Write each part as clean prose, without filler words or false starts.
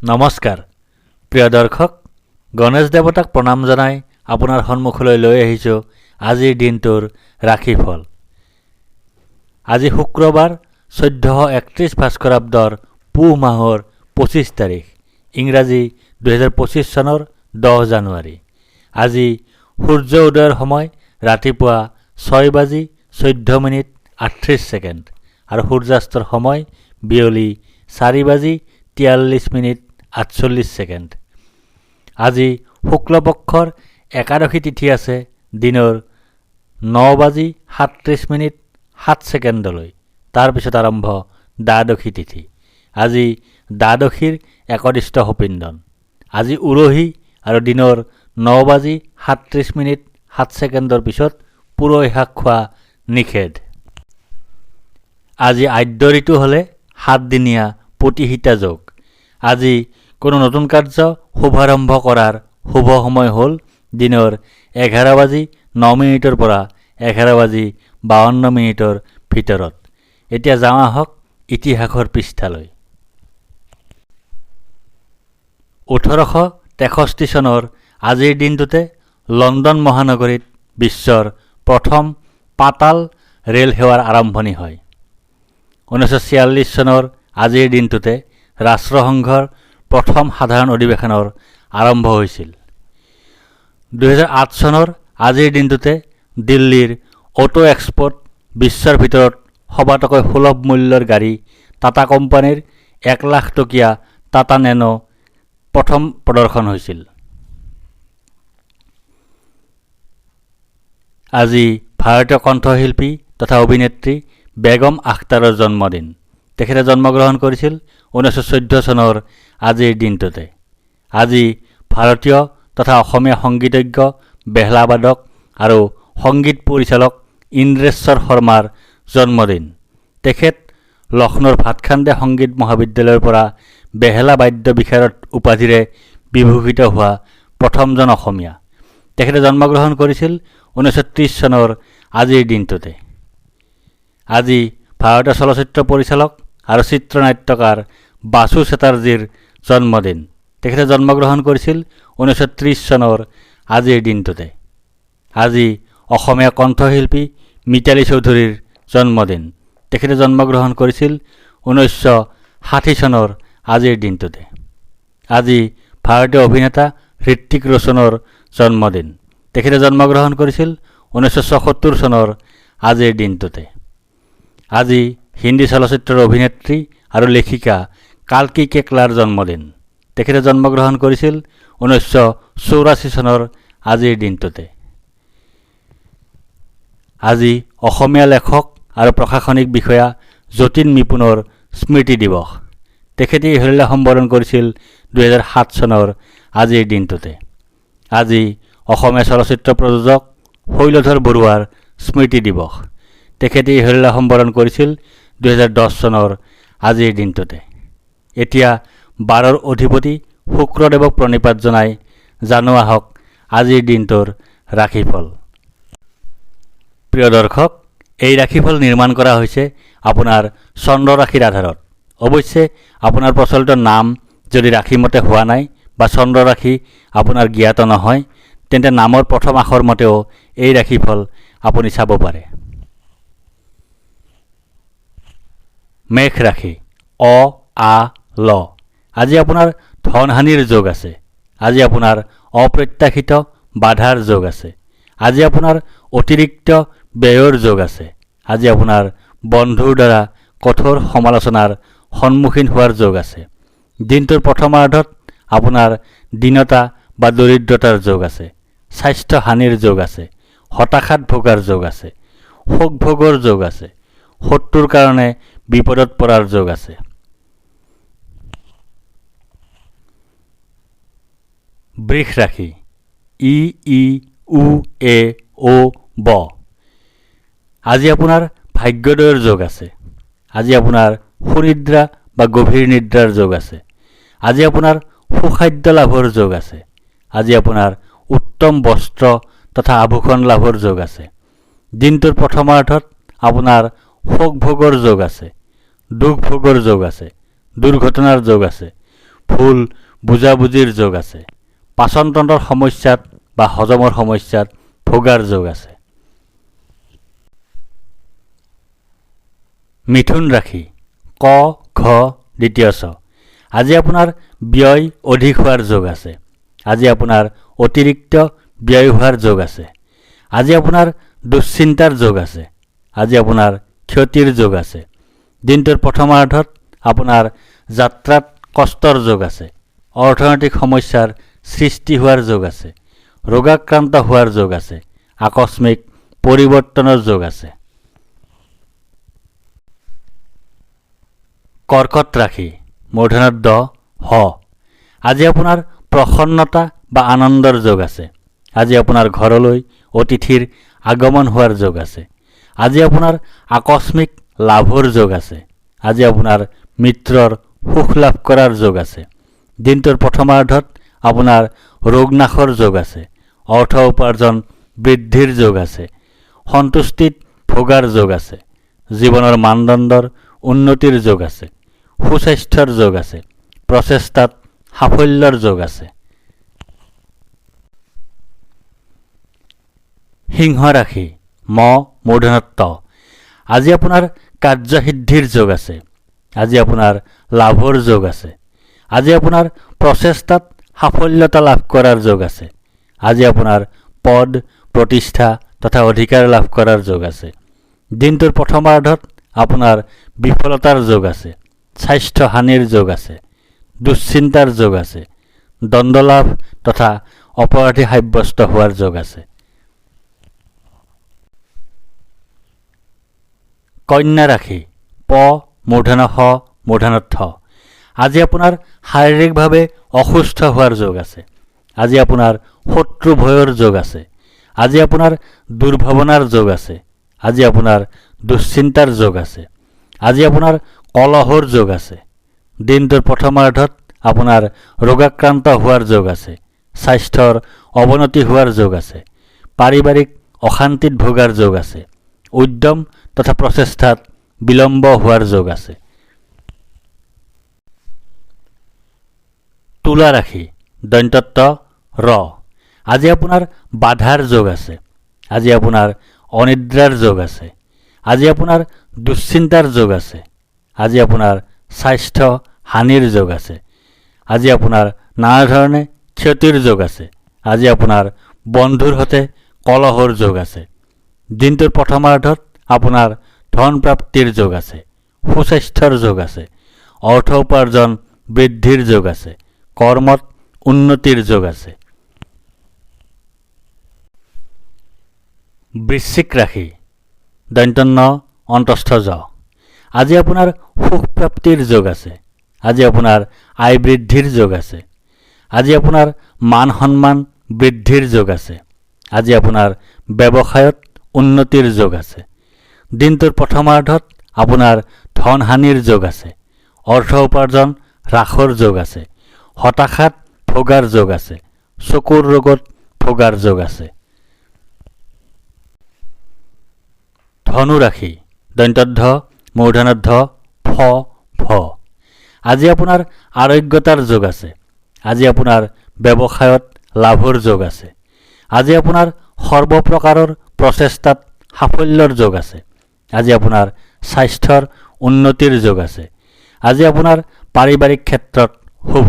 নমস্কাৰ প্ৰিয় দৰ্শক, গণেশ দেৱতাক প্ৰণাম জনাই আপোনাৰ সন্মুখলৈ লৈ আহিছোঁ আজিৰ দিনটোৰ ৰাশিফল। আজি শুক্ৰবাৰ 1431 ভাস্কৰাব্দৰ পুহ মাহৰ 25 তাৰিখ, ইংৰাজী 2025 চনৰ 10 জানুৱাৰী। আজি সূৰ্য উদয়ৰ সময় ৰাতিপুৱা 6:14:38 আৰু সূৰ্যাস্তৰ সময় বিয়লি 4:43:48। আজি শুক্লপক্ষৰ একাদশী তিথি আছে দিনৰ 9:37:07 তাৰপিছত আৰম্ভ দ্বাদশী তিথি। আজি দ্বাদশীৰ একদিষ্ট সপিন্দন। আজি উৰহী আৰু দিনৰ 9:37:07 পিছত পুৰৈ শাক খোৱা নিষেধ। আজি আদ্য ঋতু হ'লে 7 দিনীয়া প্ৰতিহিতা যোগ। আজি কোনো নতুন কাৰ্য শুভাৰম্ভ কৰাৰ শুভ সময় হ'ল দিনৰ 11:09 পৰা 11:52 ভিতৰত। এতিয়া যাওঁ আহক ইতিহাসৰ পৃষ্ঠালৈ। 1863 চনৰ আজিৰ দিনটোতে লণ্ডন মহানগৰীত বিশ্বৰ প্ৰথম পাতাল ৰেল সেৱাৰ আৰম্ভণি হয়। 1946 চনৰ আজিৰ দিনটোতে ৰাষ্ট্ৰসংঘৰ প্ৰথম সাধাৰণ অধিৱেশনৰ আৰম্ভ হৈছিল। 2008 চনৰ আজিৰ দিনটোতে দিল্লীৰ অটো এক্সপ'ত বিশ্বৰ ভিতৰত সবাতোকৈ সুলভ মূল্যৰ গাড়ী টাটা কোম্পানীৰ 1 লাখ টকীয়া টাটা নেনো প্ৰথম প্ৰদৰ্শন হৈছিল। আজি ভাৰতীয় কণ্ঠশিল্পী তথা অভিনেত্ৰী বেগম আখতাৰৰ জন্মদিন। তেখেতে জন্মগ্ৰহণ কৰিছিল 1914 চনৰ আজিৰ দিনটোতে। আজি ভাৰতীয় তথা অসমীয়া সংগীতজ্ঞ, বেহলাবাদক আৰু সংগীত পৰিচালক ইন্দ্ৰেশ্বৰ শৰ্মাৰ জন্মদিন। তেখেত লক্ষ্ণৌৰ ভাতখান্দে সংগীত মহাবিদ্যালয়ৰ পৰা বেহেলা বাদ্য বিশাৰদ উপাধিৰে বিভূষিত হোৱা প্ৰথমজন অসমীয়া। তেখেতে জন্মগ্ৰহণ কৰিছিল 1930 চনৰ আজিৰ দিনটোতে। আজি ভাৰতীয় চলচ্চিত্ৰ পৰিচালক আৰু চিত্ৰনাট্যকাৰ বাসু চেটাৰ্জীৰ জন্মদিন। তেখেতে জন্মগ্ৰহণ কৰিছিল 1930 চনৰ আজিৰ দিনটোতে। আজি অসমীয়া কণ্ঠশিল্পী মিতালী চৌধুৰীৰ জন্মদিন। তেখেতে জন্মগ্ৰহণ কৰিছিল 1960 চনৰ আজিৰ দিনটোতে। আজি ভাৰতীয় অভিনেতা হৃত্বিক ৰোশনৰ জন্মদিন। তেখেতে জন্মগ্ৰহণ কৰিছিল 1974 চনৰ আজিৰ দিনটোতে। আজি হিন্দী চলচ্চিত্ৰৰ অভিনেত্ৰী আৰু লেখিকা কালকি কেকলাৰ জন্মদিন। তেখেতে জন্মগ্ৰহণ কৰিছিল 1984 চনৰ আজিৰ দিনটোতে। আজি অসমীয়া লেখক আৰু প্ৰশাসনিক বিষয়া যতীন নিপুণৰ স্মৃতি দিৱস। তেখেতে ইহলীলা সম্বৰণ কৰিছিল 2007 চনৰ আজিৰ দিনটোতে। আজি অসমীয়া চলচ্চিত্ৰ প্ৰযোজক শৈলধৰ বৰুৱাৰ স্মৃতি দিৱস। তেখেতে ইহলীলা সম্বৰণ কৰিছিল 2010 চনৰ আজিৰ দিনটোতে। এতিয়া 12ৰ অধিপতি শুক্ৰদেৱক প্ৰণিপাত জনাই জানো আহক আজিৰ দিনটোৰ ৰাশিফল। প্ৰিয় দৰ্শক, এই ৰাশিফল নিৰ্মাণ কৰা হৈছে আপোনাৰ চন্দ্ৰ ৰাশিৰ আধাৰত। অৱশ্যে আপোনাৰ প্ৰচলিত নাম যদি ৰাশিমতে হোৱা নাই বা চন্দ্ৰ ৰাশি আপোনাৰ জ্ঞাত নহয়, তেন্তে নামৰ প্ৰথম আখৰ মতেও এই ৰাশিফল আপুনি চাব পাৰে। মেষ ৰাশি, অ আ ল। আজি আপোনাৰ ধনহানিৰ যোগ আছে। আজি আপোনাৰ অপ্ৰত্যাশিত বাধাৰ যোগ আছে। আজি আপোনাৰ অতিৰিক্ত ব্যয়ৰ যোগ আছে। আজি আপোনাৰ বন্ধুৰ দ্বাৰা কঠোৰ সমালোচনাৰ সন্মুখীন হোৱাৰ যোগ আছে। দিনটোৰ প্ৰথমাৰ্ধত আপোনাৰ দীনতা বা দৰিদ্ৰতাৰ যোগ আছে। স্বাস্থ্য হানিৰ যোগ আছে। হতাশাত ভোগাৰ যোগ আছে। শোক ভোগৰ যোগ আছে। শত্ৰুৰ কাৰণে বিপদত পৰাৰ যোগ আছে। বৃষ ৰাশি, ই ই উ এ ও ব। আজি আপোনাৰ ভাগ্যোদয়ৰ যোগ আছে। আজি আপোনাৰ সুনিদ্ৰা বা গভীৰ নিদ্ৰাৰ যোগ আছে। আজি আপোনাৰ সুখাদ্য লাভৰ যোগ আছে। আজি আপোনাৰ উত্তম বস্ত্ৰ তথা আভূষণ লাভৰ যোগ আছে। দিনটোৰ প্ৰথমাৰ্ধত আপোনাৰ শোক ভোগৰ যোগ আছে। দুখ ভোগৰ যোগ আছে। দুৰ্ঘটনাৰ যোগ আছে। ভুল বুজাবুজিৰ যোগ আছে। পাচনতন্ত্ৰৰ সমস্যাত বা হজমৰ সমস্যাত ভোগাৰ যোগ আছে। মিথুন ৰাশি ক ঘ দ্বিতীয় ছ। আজি আপোনাৰ ব্যয় অধিক হোৱাৰ যোগ আছে। আজি আপোনাৰ অতিৰিক্ত ব্যয় হোৱাৰ যোগ আছে। আজি আপোনাৰ দুশ্চিন্তাৰ যোগ আছে। আজি আপোনাৰ ক্ষতিৰ যোগ আছে। দিনটোৰ প্ৰথমাৰ্ধত আপোনাৰ যাত্ৰাত কষ্টৰ যোগ আছে। অৰ্থনৈতিক সমস্যাৰ সৃষ্টি হোৱাৰ যোগ আছে। ৰোগাক্ৰান্ত হোৱাৰ যোগ আছে। আকস্মিক পৰিৱৰ্তনৰ যোগ আছে। কৰ্কট ৰাশি মূৰ্ধন্য ড হ। আজি আপোনাৰ প্ৰসন্নতা বা আনন্দৰ যোগ আছে। আজি আপোনাৰ ঘৰলৈ অতিথিৰ আগমন হোৱাৰ যোগ আছে। আজি আপোনাৰ আকস্মিক লাভৰ যোগ আছে। আজি আপোনাৰ মিত্ৰৰ সুখ লাভ কৰাৰ যোগ আছে। দিনটোৰ প্ৰথমাৰ্ধত আপোনাৰ ৰোগ নাশৰ যোগ আছে। অৰ্থ উপাৰ্জন বৃদ্ধিৰ যোগ আছে। সন্তুষ্টিত ভোগাৰ যোগ আছে। জীৱনৰ মানদণ্ডৰ উন্নতিৰ যোগ আছে। সুস্বাস্থ্যৰ যোগ আছে। প্ৰচেষ্টাত সাফল্যৰ যোগ আছে। সিংহ ৰাশি ম মূৰ্ধন্য ত। আজি আপোনাৰ কাৰ্যসিদ্ধিৰ যোগ আছে। আজি আপোনাৰ লাভৰ যোগ আছে। আজি আপোনাৰ প্ৰচেষ্টাত সাফল্যতা লাভ কৰাৰ যোগ আছে। আজি আপোনাৰ পদ প্ৰতিষ্ঠা তথা অধিকাৰ লাভ কৰাৰ যোগ আছে। দিনটোৰ প্ৰথমাৰ্ধত আপোনাৰ বিফলতাৰ যোগ আছে। স্বাস্থ্য হানিৰ যোগ আছে। দুশ্চিন্তাৰ যোগ আছে। দণ্ডলাভ তথা অপৰাধী সাব্যস্ত হোৱাৰ যোগ আছে। কন্যা ৰাশি প মূৰ্ধন্য হ মূৰ্ধন্য থ। আজি আপোনাৰ শাৰীৰিকভাৱে অসুস্থ হোৱাৰ যোগ আছে। আজি আপোনাৰ শত্ৰু ভয়ৰ যোগ আছে। আজি আপোনাৰ দুৰ্ভাৱনাৰ যোগ আছে। আজি আপোনাৰ দুশ্চিন্তাৰ যোগ আছে। আজি আপোনাৰ কলহৰ যোগ আছে। দিনটোৰ প্ৰথমাৰ্ধত আপোনাৰ ৰোগাক্ৰান্ত হোৱাৰ যোগ আছে। স্বাস্থ্যৰ অৱনতি হোৱাৰ যোগ আছে। পাৰিবাৰিক অশান্তিত ভোগাৰ যোগ আছে। উদ্যম তথা প্ৰচেষ্টাত বিলম্ব হোৱাৰ যোগ আছে। তুলা ৰাশি দন্ত্যত ৰ। আজি আপোনাৰ বাধাৰ যোগ আছে। আজি আপোনাৰ অনিদ্ৰাৰ যোগ আছে। আজি আপোনাৰ দুশ্চিন্তাৰ যোগ আছে। আজি আপোনাৰ স্বাস্থ্য হানিৰ যোগ আছে। আজি আপোনাৰ নানা ধৰণে ক্ষতিৰ যোগ আছে। আজি আপোনাৰ বন্ধুৰ সৈতে কলহৰ যোগ আছে। দিনটোৰ প্ৰথমাৰ্ধত আপোনাৰ ধন প্ৰাপ্তিৰ যোগ আছে। সুস্বাস্থ্যৰ যোগ আছে। অৰ্থ উপাৰ্জন বৃদ্ধিৰ যোগ আছে। কৰ্মত উন্নতিৰ যোগ আছে। বৃশ্চিক ৰাশি দন্ত্যন্ন অন্তস্থ জ। আজি আপোনাৰ সুখ প্ৰাপ্তিৰ যোগ আছে। আজি আপোনাৰ আয় বৃদ্ধিৰ যোগ আছে। আজি আপোনাৰ মান সন্মান বৃদ্ধিৰ যোগ আছে। আজি আপোনাৰ ব্যৱসায়ত উন্নতিৰ যোগ আছে। দিনটোৰ প্ৰথমাৰ্ধত আপোনাৰ ধন হানিৰ যোগ আছে। অৰ্থ উপাৰ্জন হ্ৰাসৰ যোগ আছে। হতাশাত ভোগাৰ যোগ আছে। চকুৰ ৰোগত ভোগাৰ যোগ আছে। ধনু ৰাশি দন্ত্যদ্ধ মূৰ্ধন্য ফ ভ। আজি আপোনাৰ আৰোগ্যতাৰ যোগ আছে। আজি আপোনাৰ ব্যৱসায়ত লাভৰ যোগ আছে। আজি আপোনাৰ সৰ্বপ্ৰকাৰৰ প্ৰচেষ্টাত সাফল্যৰ যোগ আছে। আজি আপোনাৰ স্বাস্থ্যৰ উন্নতিৰ যোগ আছে। আজি আপোনাৰ পাৰিবাৰিক ক্ষেত্ৰত শুভ।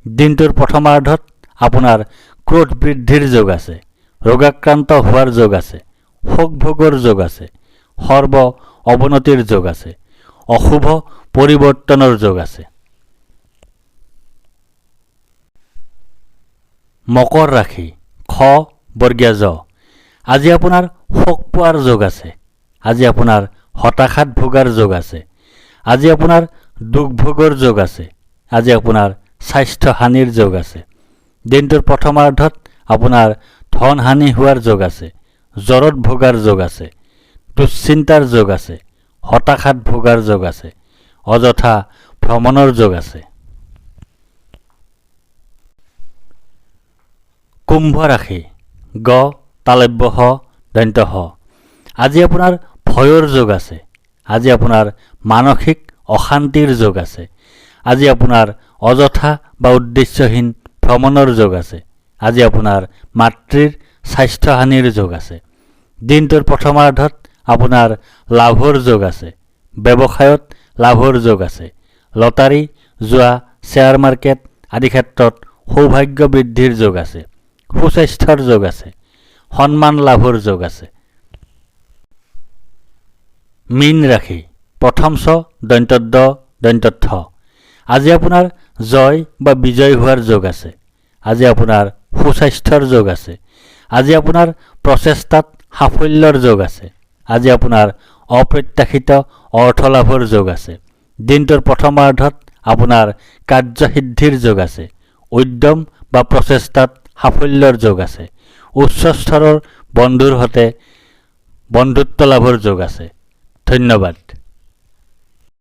দিনটোৰ প্ৰথমাৰ্ধত আপোনাৰ ক্ৰোধ বৃদ্ধিৰ যোগ আছে। ৰোগাক্ৰান্ত হোৱাৰ যোগ আছে। শোক ভোগৰ যোগ আছে। সৰ্ব অৱনতিৰ যোগ আছে। অশুভ পৰিৱৰ্তনৰ যোগ আছে। মকৰ ৰাশি খ বৰ্গীয়া জ। আজি আপোনাৰ শোক পোৱাৰ যোগ আছে। আজি আপোনাৰ হতাশাত ভোগাৰ যোগ আছে। আজি আপোনাৰ দুখ ভোগৰ যোগ আছে। আজি আপোনাৰ স্বাস্থ্য হানিৰ যোগ আছে। দিনটোৰ প্ৰথমাৰ্ধত আপোনাৰ ধন হানি হোৱাৰ যোগ আছে। জ্বৰত ভোগাৰ যোগ আছে। দুশ্চিন্তাৰ যোগ আছে। হতাশাত ভোগাৰ যোগ আছে। অযথা ভ্ৰমণৰ যোগ আছে। কুম্ভ ৰাশি গ তালব্য হ দন্ত্য হ। আজি আপোনাৰ ভয়ৰ যোগ আছে। আজি আপোনাৰ মানসিক অশান্তিৰ যোগ আছে। আজি আপোনাৰ অযথা বা উদ্দেশ্যহীন ভ্ৰমণৰ যোগ আছে। আজি আপোনাৰ মাতৃৰ স্বাস্থ্যহানিৰ যোগ আছে। দিনটোৰ প্ৰথমাৰ্ধত আপোনাৰ লাভৰ যোগ আছে। ব্যৱসায়ত লাভৰ যোগ আছে। লটাৰী, জুৱা, শ্বেয়াৰ মাৰ্কেট আদি ক্ষেত্ৰত সৌভাগ্য বৃদ্ধিৰ যোগ আছে। সুস্বাস্থ্যৰ যোগ আছে। সন্মান লাভৰ যোগ আছে। মীন ৰাশি, প্ৰথম ছ, দন্ত্যত দ, দন্ত্যত থ। আজি আপোনাৰ জয় বা বিজয় হোৱাৰ যোগ আছে। আজি আপোনাৰ সুস্বাস্থ্যৰ যোগ আছে। আজি আপোনাৰ প্ৰচেষ্টাত সাফল্যৰ যোগ আছে। আজি আপোনাৰ অপ্ৰত্যাশিত অৰ্থলাভৰ যোগ আছে। দিনটোৰ প্ৰথমাৰ্ধত আপোনাৰ কাৰ্যসিদ্ধিৰ যোগ আছে। উদ্যম বা প্ৰচেষ্টাত সাফল্যৰ যোগ আছে। উচ্চ স্তৰৰ বন্ধুৰ সৈতে বন্ধুত্ব লাভৰ যোগ আছে। ধন্যবাদ।